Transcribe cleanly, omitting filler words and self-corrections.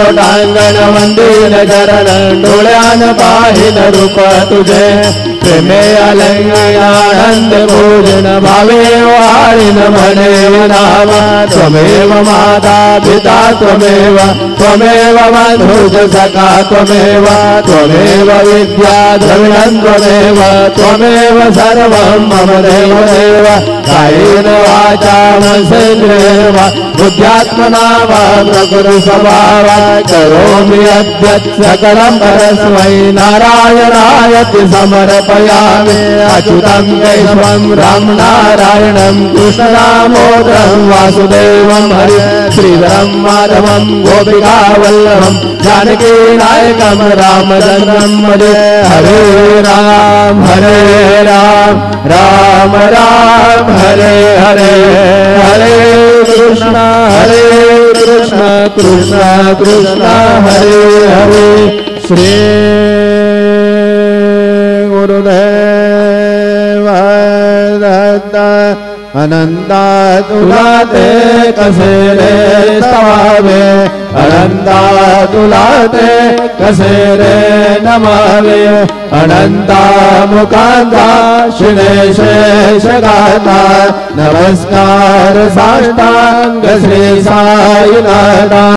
लोटांगण वंदील चरण डोळ्यान पाहिन रूप तुझे प्रेमे अलंघ्यानंद भोजन भावे वाळीन म्हणे नाम त्वमेव माता पिता त्वमेव त्वमेव बंधुज सखा त्वमेव त्वमेव विद्या द्रविणं त्वमेव त्वमेव सर्वं मम देव देव कायेन वाचा मनसेन्द्रियेण वा बुद्ध्यात्मना वा प्रकृति स्वभावा करोमि अद्य सकलं परस्मै नारायणायति समर्पयामि अच्युतं केशवं राम नारायणं कृष्णदामोदरं वासुदेवं हरि श्रीधरं माधवं गोपिकावल्लभं जानकी नायकं रामचन्द्रं भजे हरे राम राम राम हरे हरे हरे कृष्ण कृष्ण कृष्ण हरे हरे श्री गुरुदेव दत्त अनंता तुला ते कसे रे स्तवावे अनंता तुला ते कसे रे नमावे अनंता मुकांता शिणे शेष गाता नमस्कार साष्टांग श्री साईनाथा।